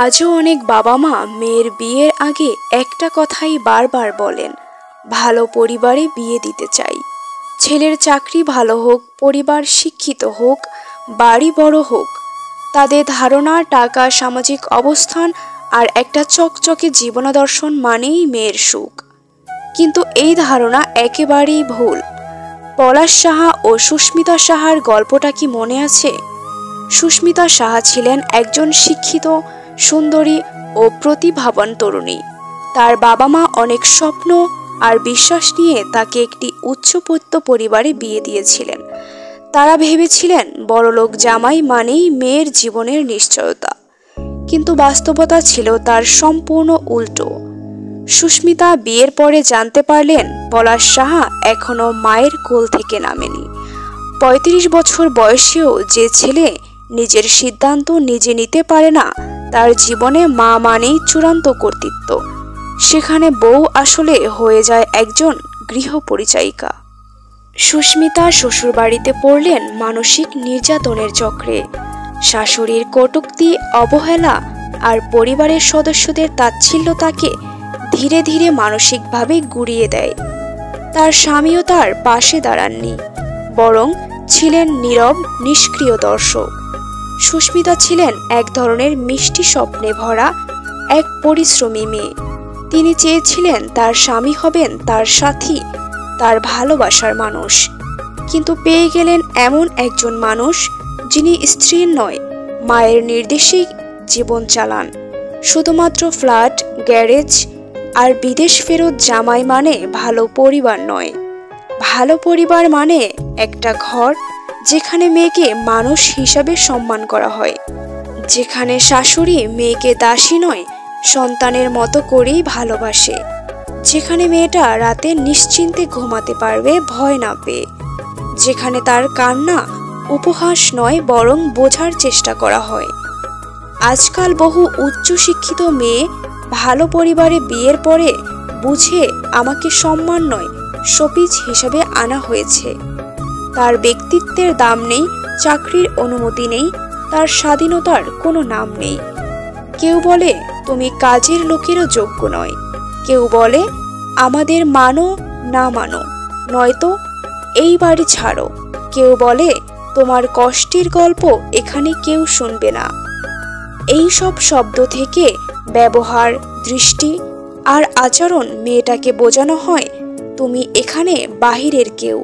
আজও অনেক বাবা মা মেয়ের বিয়ের আগে একটা কথাই বারবার বলেন, ভালো পরিবারে বিয়ে দিতে চাই। ছেলের চাকরি ভালো হোক, পরিবার শিক্ষিত হোক, বাড়ি বড় হোক, তাদের ধারণা টাকা, সামাজিক অবস্থান আর একটা চকচকে জীবনাদর্শন মানেই মেয়ের সুখ। কিন্তু এই ধারণা একেবারেই ভুল। পলাশ সাহা ও সুস্মিতা সাহার গল্পটা কি মনে আছে? সুস্মিতা সাহা ছিলেন একজন শিক্ষিত, সুন্দরী ও প্রতিভাবান তরুণী। তার বাবা মা অনেক স্বপ্ন আর বিশ্বাস নিয়ে তাকে একটি উচ্চবিত্ত পরিবারে বিয়ে দিয়েছিলেন। তারা ভেবেছিলেন বড়লোক জামাই মানেই মেয়ের জীবনের নিশ্চয়তা। কিন্তু বাস্তবতা ছিল তার সম্পূর্ণ উল্টো। সুস্মিতা বিয়ের পরে জানতে পারলেন পলাশ সাহা এখনো মায়ের কোল থেকে নামেনি। ৩৫ বছর বয়সেও যে ছেলে নিজের সিদ্ধান্ত নিজে নিতে পারে না, তার জীবনে মা মানেই চূড়ান্ত কর্তৃত্ব। সেখানে বউ আসলে হয়ে যায় একজন গৃহপরিচায়িকা। সুস্মিতা শ্বশুরবাড়িতে পড়লেন মানসিক নির্যাতনের চক্রে। শাশুড়ির কটূক্তি, অবহেলা আর পরিবারের সদস্যদের তাচ্ছিল্য তাকে ধীরে ধীরে মানসিকভাবে গুঁড়িয়ে দেয়। তার স্বামীও তার পাশে দাঁড়াননি, বরং ছিলেন নীরব, নিষ্ক্রিয় দর্শক। সুস্মিতা ছিলেন এক ধরনের মিষ্টি স্বপ্নে ভরা এক পরিশ্রমী মেয়ে। তিনি চেয়েছিলেন তার স্বামী হবেন তার সাথী, তার ভালোবাসার মানুষ। কিন্তু পেয়ে গেলেন এমন একজন মানুষ যিনি স্ত্রীর নয়, মায়ের নির্দেশেই জীবন চালান। শুধুমাত্র ফ্ল্যাট, গ্যারেজ আর বিদেশ ফেরত জামাই মানে ভালো পরিবার নয়। ভালো পরিবার মানে একটা ঘর যেখানে মেয়েকে মানুষ হিসাবে সম্মান করা হয়, যেখানে শাশুড়ি মেয়েকে দাসী নয়, সন্তানের মতো করেই ভালোবাসে, যেখানে মেয়েটা রাতে নিশ্চিন্তে ঘুমাতে পারবে ভয় না পেয়ে, যেখানে তার কান্না উপহাস নয় বরং বোঝার চেষ্টা করা হয়। আজকাল বহু উচ্চশিক্ষিত মেয়ে ভালো পরিবারে বিয়ের পরে বুঝে আমাকে সম্মান নয়, শোপিজ হিসেবে আনা হয়েছে। তার ব্যক্তিত্বের দাম নেই, চাকরির অনুমতি নেই, তার স্বাধীনতার কোনো নাম নেই। কেউ বলে তুমি কাজের লোকেরও যোগ্য নয়, কেউ বলে আমাদের মানো না মানো, নয়তো এই বাড়ি ছাড়ো। কেউ বলে তোমার কষ্টের গল্প এখানে কেউ শুনবে না। এই সব শব্দ থেকে ব্যবহার, দৃষ্টি আর আচরণ মেয়েটাকে বোঝানো হয় তুমি এখানে বাহিরের কেউ।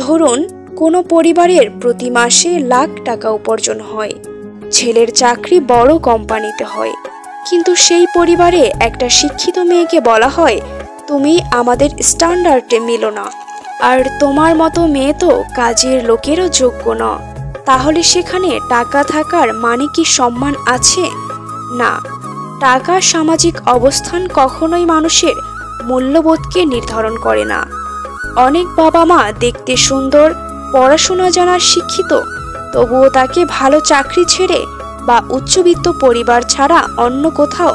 ধরুন কোনো পরিবারের প্রতি মাসে লাখ টাকা উপার্জন হয়, ছেলের চাকরি বড় কোম্পানিতে হয়, কিন্তু সেই পরিবারে একটা শিক্ষিত মেয়েকে বলা হয় তুমি আমাদের স্ট্যান্ডার্ডে মিলো না, আর তোমার মতো মেয়ে তো কাজের লোকেরও যোগ্য না। তাহলে সেখানে টাকা থাকার মানে কি সম্মান আছে? না, টাকা, সামাজিক অবস্থান কখনোই মানুষের মূল্যবোধকে নির্ধারণ করে না। অনেক বাবা মা দেখতে সুন্দর, পড়াশোনা জানার শিক্ষিত, তবুও তাকে ভালো চাকরি ছেড়ে বা উচ্চবিত্ত পরিবার ছাড়া অন্য কোথাও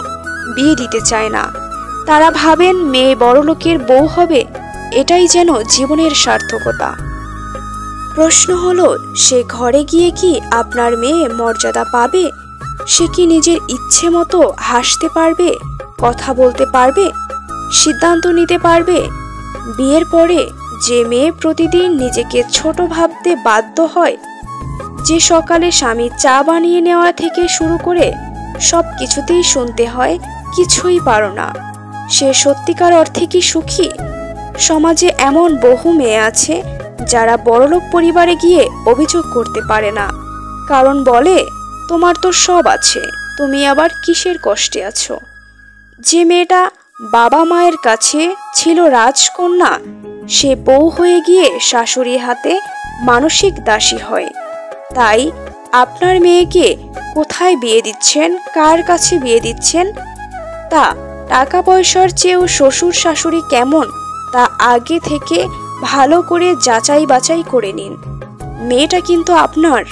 বিয়ে দিতে চায় না। তারা ভাবেন মেয়ে বড়লোকের বউ হবে, এটাই যেন জীবনের সার্থকতা। প্রশ্ন হলো, সে ঘরে গিয়ে কি আপনার মেয়ে মর্যাদা পাবে? সে কি নিজের ইচ্ছে মতো হাসতে পারবে, কথা বলতে পারবে, সিদ্ধান্ত নিতে পারবে? বিয়ের পরে যে মেয়ে প্রতিদিন নিজেকে ছোট ভাবতে বাধ্য হয়, যে সকালে স্বামী চা বানিয়ে নেওয়া থেকে শুরু করে সব কিছুতেই শুনতে হয় কিছুই পারো না, সে সত্যিকার অর্থে কি সুখী? সমাজে এমন বহু মেয়ে আছে যারা বড়লোক পরিবারে গিয়ে অভিযোগ করতে পারে না, কারণ বলে তোমার তো সব আছে, তুমি আবার কিসের কষ্টে আছো? যে মেয়েটা বাবা মায়ের কাছে ছিল রাজকন্যা, সে বউ হয়ে গিয়ে শাশুড়ির হাতে মানসিক দাসী হয়। তাই আপনার মেয়েকে কোথায় বিয়ে দিচ্ছেন, কার কাছে বিয়ে দিচ্ছেন, তা টাকা পয়সার চেয়েও শ্বশুর শাশুড়ি কেমন তা আগে থেকে ভালো করে যাচাই বাছাই করে নিন। মেয়েটা কিন্তু আপনার।